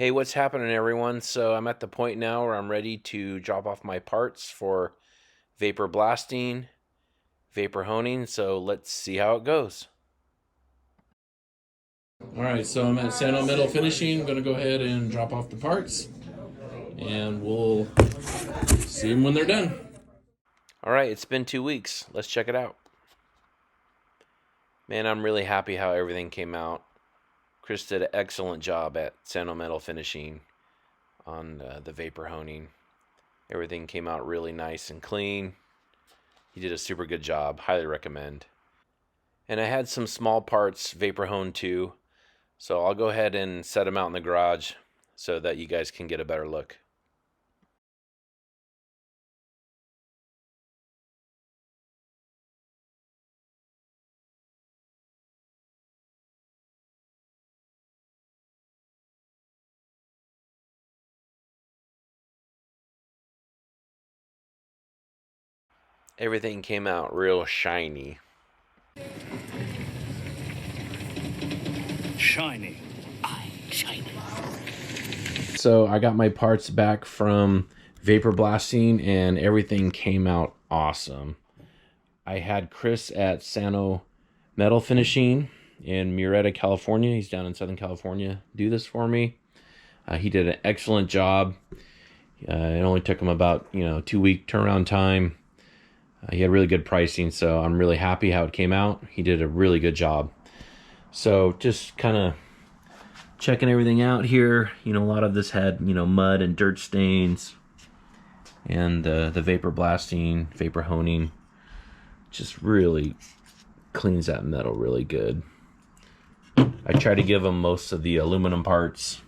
Hey, what's happening, everyone? So I'm at the point now where I'm ready to drop off my parts for vapor blasting, vapor honing. So let's see how it goes. All right, so I'm at Sano Metal Finishing. I'm going to go ahead and drop off the parts, and we'll see them when they're done. All right, it's been 2 weeks. Let's check it out. Man, I'm really happy how everything came out. Chris did an excellent job at Sano Metal Finishing on the vapor honing. Everything came out really nice and clean. He did a super good job. Highly recommend. And I had some small parts vapor honed too. So I'll go ahead and set them out in the garage so that you guys can get a better look. Everything came out real shiny. Shiny. Shiny. So I got my parts back from vapor blasting and everything came out awesome. I had Chris at Sano Metal Finishing in Murrieta, California. He's down in Southern California. Do this for me. He did an excellent job. It only took him about 2-week turnaround time. He had really good pricing, so I'm really happy how it came out. He did a really good job. So just kind of checking everything out here. A lot of this had mud and dirt stains, and the vapor blasting, vapor honing just really cleans that metal really good. I try to give him most of the aluminum parts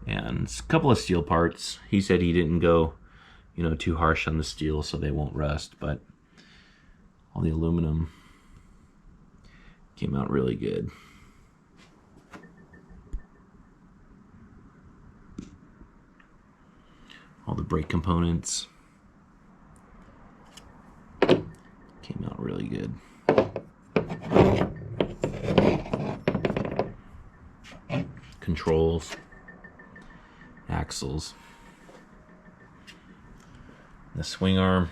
and a couple of steel parts. He said he didn't go too harsh on the steel so they won't rust, but all the aluminum came out really good. All the brake components came out really good. Controls, axles, the swing arm.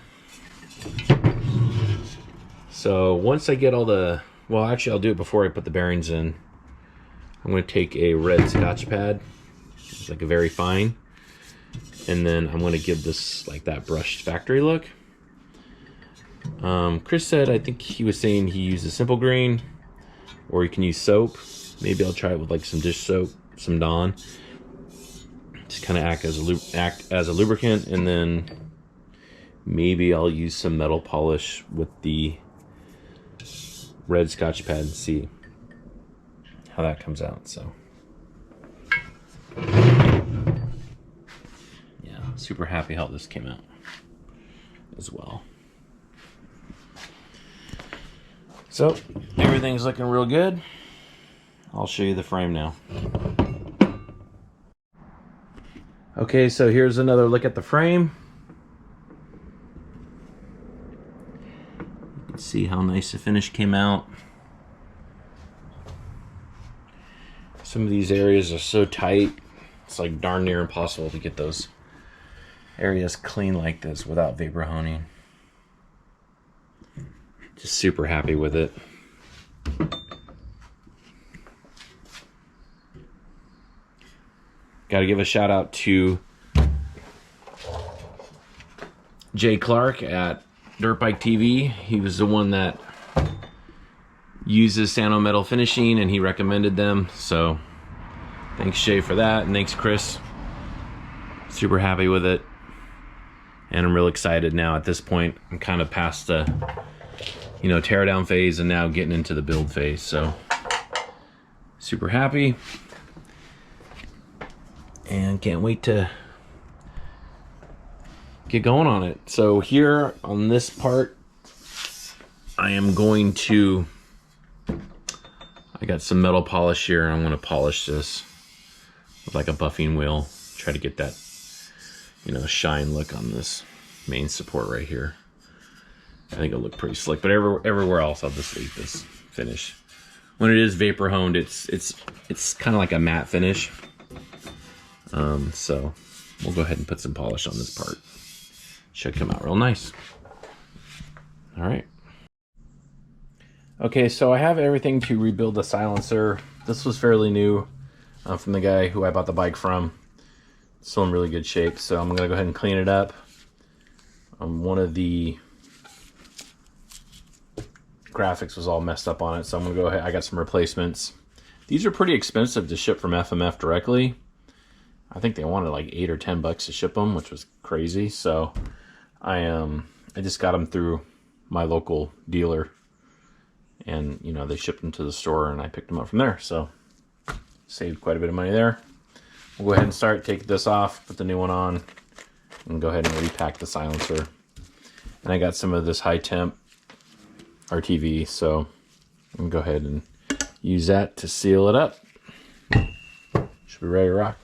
So once I get all the, well, actually I'll do it before I put the bearings in. I'm going to take a red Scotch pad, it's like a very fine, and then I'm going to give this like that brushed factory look. Chris said, I think he was saying he uses simple green, or you can use soap. Maybe I'll try it with like some dish soap, some Dawn. Just kind of act as a lubricant, and then maybe I'll use some metal polish with the red Scotch pad and see how that comes out. So yeah, super happy how this came out as well. So everything's looking real good. I'll show you the frame now. Okay, so here's another look at the frame. You can see how nice the finish came out. Some of these areas are so tight, it's like darn near impossible to get those areas clean like this without vapor honing. Just super happy with it. Got to give a shout out to Jay Clark at Dirt Bike TV. He was the one that uses Sano Metal Finishing and he recommended them. So thanks Jay for that, and thanks Chris. Super happy with it. And I'm real excited now. At this point, I'm kind of past the tear down phase and now getting into the build phase. So super happy. And can't wait to get going on it. So here on this part, I am going to, I got some metal polish here. I'm going to polish this with like a buffing wheel. Try to get that, shine look on this main support right here. I think it'll look pretty slick, but everywhere else I'll just leave this finish when it is vapor honed, it's kind of like a matte finish. So we'll go ahead and put some polish on this part. Should come out real nice. All right. Okay, so I have everything to rebuild the silencer. This was fairly new from the guy who I bought the bike from. It's still in really good shape, so I'm gonna go ahead and clean it up. One of the graphics was all messed up on it, so I'm gonna go ahead. I got some replacements. These are pretty expensive to ship from FMF directly. I think they wanted like $8 or $10 to ship them, which was crazy. So I just got them through my local dealer, and you know, they shipped them to the store and I picked them up from there. So saved quite a bit of money there. We'll go ahead and start, take this off, put the new one on, and go ahead and repack the silencer. And I got some of this high temp RTV, so I'm gonna go ahead and use that to seal it up. Should be ready to rock.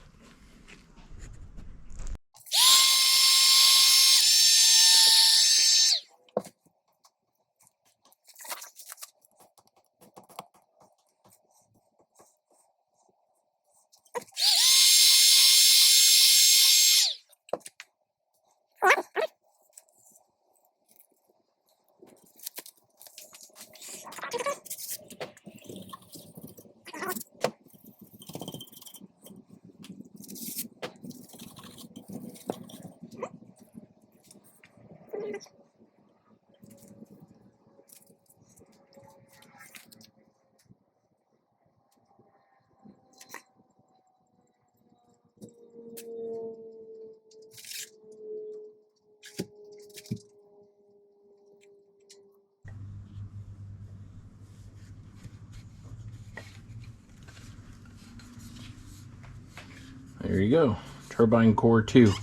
There you go, turbine core 2.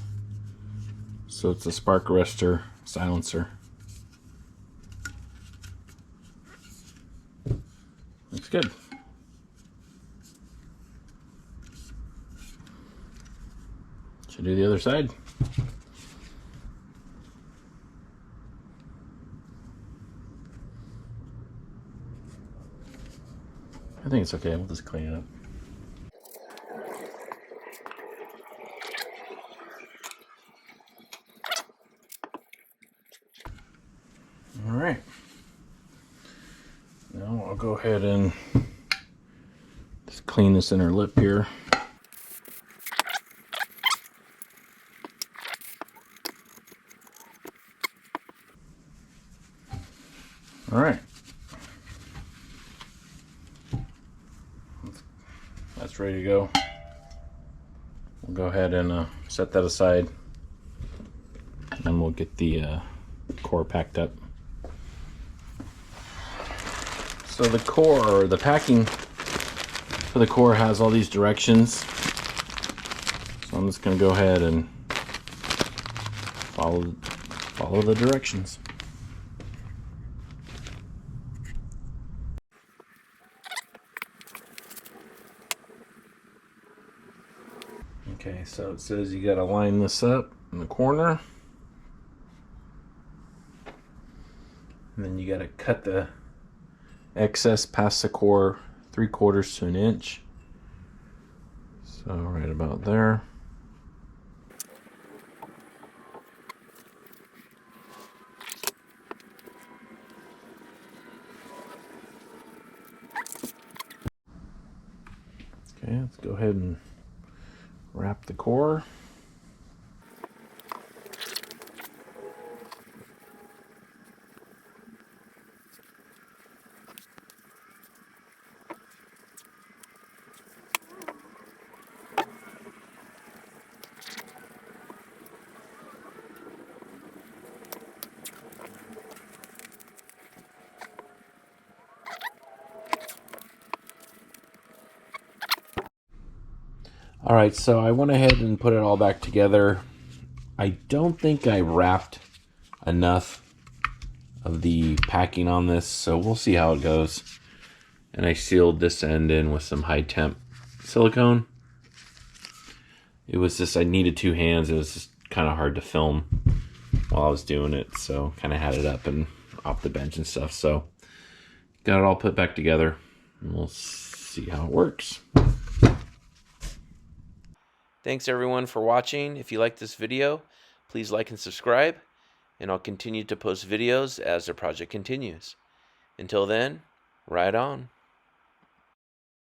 So it's a spark arrestor silencer. Looks good. Should do the other side. I think it's okay, we'll just clean it up. All right. Now I'll go ahead and just clean this inner lip here. All right. That's ready to go. We'll go ahead and set that aside, and we'll get the core packed up. So the core, or the packing for the core, has all these directions. So I'm just going to go ahead and follow the directions. Okay, so it says you got to line this up in the corner, and then you got to cut the excess past the core 3/4 to 1 inch. So right about there. Okay, let's go ahead and wrap the core. All right, so I went ahead and put it all back together. I don't think I wrapped enough of the packing on this, so we'll see how it goes. And I sealed this end in with some high temp silicone. It was just, I needed 2 hands. It was just kind of hard to film while I was doing it, so kind of had it up and off the bench and stuff. So got it all put back together. And we'll see how it works. Thanks everyone for watching. If you like this video, please like and subscribe, and I'll continue to post videos as the project continues. Until then, ride on.